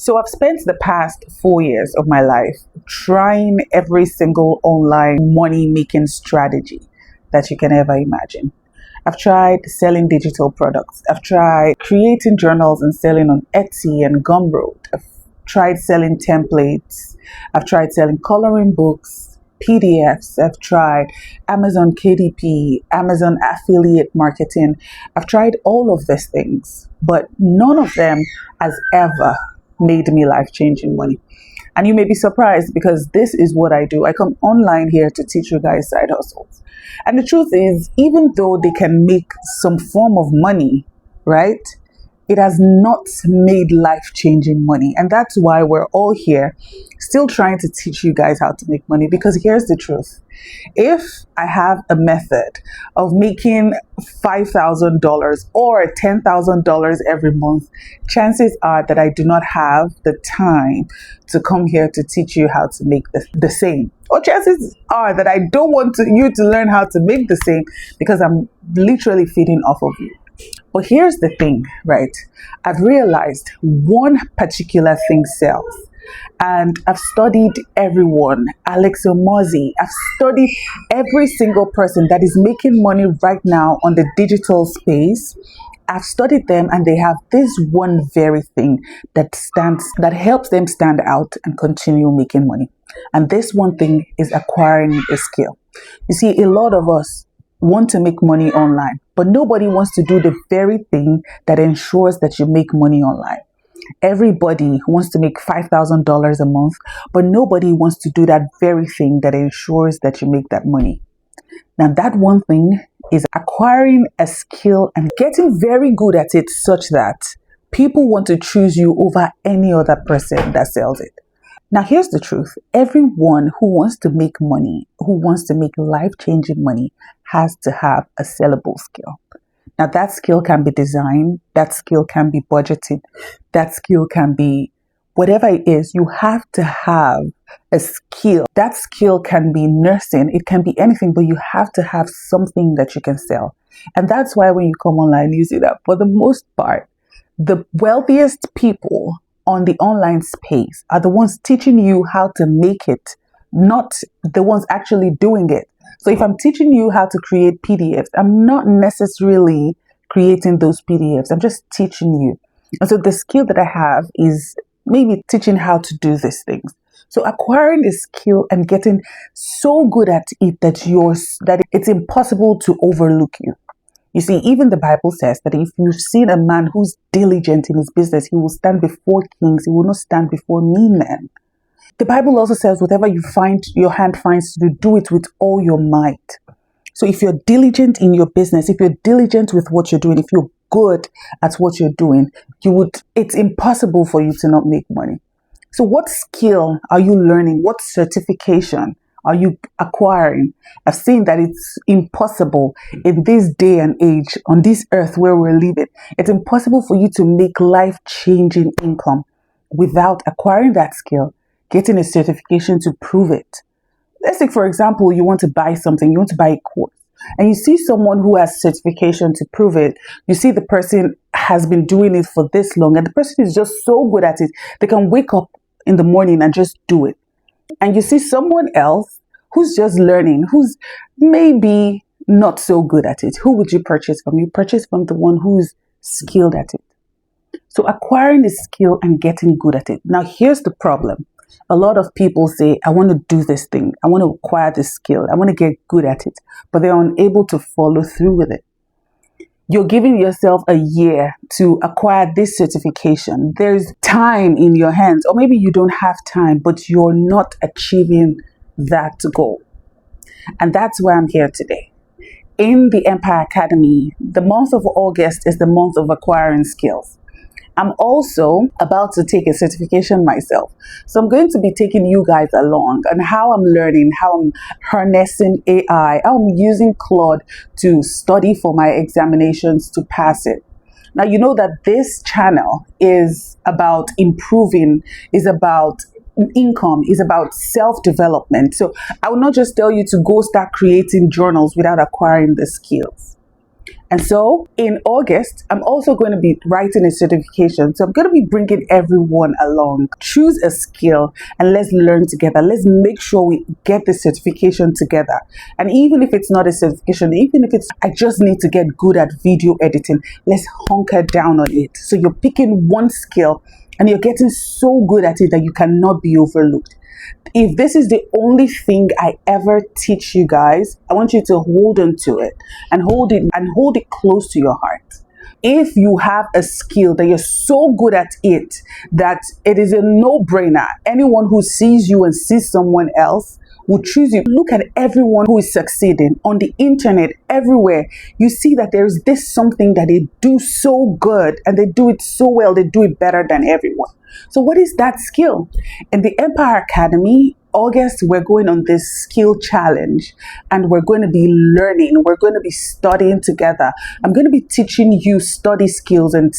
So I've spent the past 4 years of my life trying every single online money making strategy that you can ever imagine. I've tried selling digital products. I've tried creating journals and selling on Etsy and Gumroad. I've tried selling templates. I've tried selling coloring books, PDFs. I've tried Amazon KDP, Amazon affiliate marketing. I've tried all of these things, but none of them has ever made me life-changing money. And you may be surprised because this is what I do. I come online here to teach you guys side hustles. And the truth is, even though they can make some form of money, right? It has not made life-changing money. And that's why we're all here still trying to teach you guys how to make money. Because here's the truth. If I have a method of making $5,000 or $10,000 every month, chances are that I do not have the time to come here to teach you how to make the same. Or chances are that I don't want you to learn how to make the same because I'm literally feeding off of you. But here's the thing, right? I've realized one particular thing sells. And I've studied everyone, Alex Omozi. I've studied every single person that is making money right now on the digital space. I've studied them and they have this one very thing that helps them stand out and continue making money. And this one thing is acquiring a skill. You see, a lot of us want to make money online, but nobody wants to do the very thing that ensures that you make money online. Everybody wants to make $5,000 a month, but nobody wants to do that very thing that ensures that you make that money. Now, that one thing is acquiring a skill and getting very good at it such that people want to choose you over any other person that sells it. Now, here's the truth. Everyone who wants to make money, who wants to make life-changing money, has to have a sellable skill. Now, that skill can be designed, that skill can be budgeted, that skill can be whatever it is. You have to have a skill. That skill can be nursing, it can be anything, but you have to have something that you can sell. And that's why when you come online, you see that for the most part, the wealthiest people on the online space are the ones teaching you how to make it, not the ones actually doing it. So if I'm teaching you how to create PDFs, I'm not necessarily creating those PDFs. I'm just teaching you. And so the skill that I have is maybe teaching how to do these things. So acquiring a skill and getting so good at it that it's impossible to overlook you. You see, even the Bible says that if you've seen a man who's diligent in his business, he will stand before kings. He will not stand before mean men. The Bible also says, whatever you find your hand finds to do it with all your might. So if you're diligent in your business, if you're diligent with what you're doing, if you're good at what you're doing, it's impossible for you to not make money. So what skill are you learning? What certification are you acquiring? I've seen that it's impossible in this day and age, on this earth where we're living. It's impossible for you to make life-changing income without acquiring that skill, getting a certification to prove it. Let's say, for example, you want to buy something, you want to buy a course, and you see someone who has certification to prove it. You see the person has been doing it for this long, and the person is just so good at it, they can wake up in the morning and just do it. And you see someone else who's just learning, who's maybe not so good at it. Who would you purchase from? You purchase from the one who's skilled at it. So acquiring a skill and getting good at it. Now, here's the problem. A lot of people say, I want to do this thing. I want to acquire this skill. I want to get good at it. But they're unable to follow through with it. You're giving yourself a year to acquire this certification. There's time in your hands, or maybe you don't have time, but you're not achieving that goal. And that's why I'm here today. In the Empire Academy, the month of August is the month of acquiring skills. I'm also about to take a certification myself. So I'm going to be taking you guys along on how I'm learning, how I'm harnessing AI, how I'm using Claude to study for my examinations to pass it. Now, you know that this channel is about improving, is about income, is about self-development. So I will not just tell you to go start creating journals without acquiring the skills. And so in August, I'm also going to be writing a certification. So I'm going to be bringing everyone along. Choose a skill and let's learn together. Let's make sure we get the certification together. And even if it's not a certification, even if it's, I just need to get good at video editing, let's hunker down on it. So you're picking one skill and you're getting so good at it that you cannot be overlooked. If this is the only thing I ever teach you guys, I want you to hold on to it and hold it close to your heart. If you have a skill that you're so good at it that it is a no-brainer, anyone who sees you and sees someone else will choose you. Look at everyone who is succeeding on the internet, everywhere. You see that there's this something that they do so good and they do it so well, they do it better than everyone. So what is that skill? In the Empire Academy, August, we're going on this skill challenge and we're going to be learning. We're going to be studying together. I'm going to be teaching you study skills and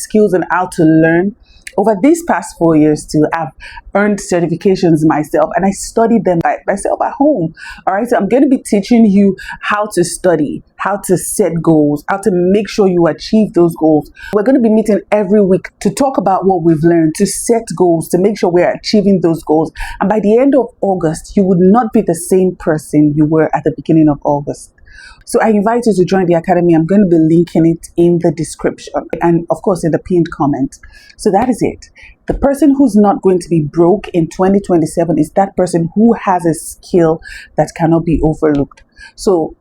how to learn. Over these past 4 years too, I've earned certifications myself and I studied them by myself at home. All right, so I'm going to be teaching you how to study, how to set goals, how to make sure you achieve those goals. We're going to be meeting every week to talk about what we've learned, to set goals, to make sure we're achieving those goals. And by the end of August, you would not be the same person you were at the beginning of August. So I invite you to join the Academy. I'm going to be linking it in the description and of course in the pinned comment. So that is it. The person who's not going to be broke in 2027 is that person who has a skill that cannot be overlooked. So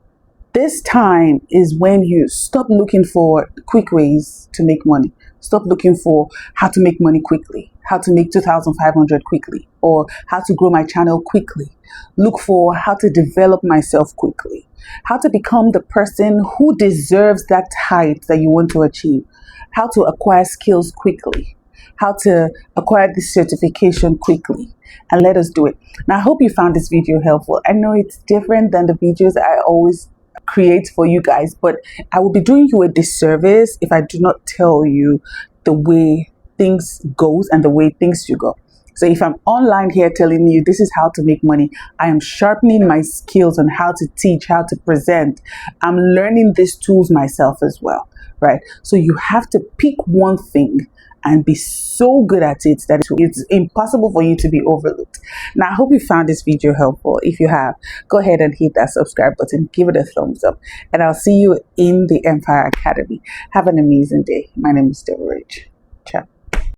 this time is when you stop looking for quick ways to make money. Stop looking for how to make money quickly, how to make 2,500 quickly, or how to grow my channel quickly. Look for how to develop myself quickly, how to become the person who deserves that height that you want to achieve, how to acquire skills quickly, how to acquire this certification quickly. And let us do it. Now, I hope you found this video helpful. I know it's different than the videos I always create for you guys, but I will be doing you a disservice if I do not tell you the way things goes and the way things should go. So if I'm online here telling you this is how to make money, I am sharpening my skills on how to teach, how to present. I'm learning these tools myself as well, right? So you have to pick one thing and be so good at it that it's impossible for you to be overlooked. Now, I hope you found this video helpful. If you have, go ahead and hit that subscribe button, give it a thumbs up, and I'll see you in the Empire Academy. Have an amazing day. My name is Deborah Rich. Ciao.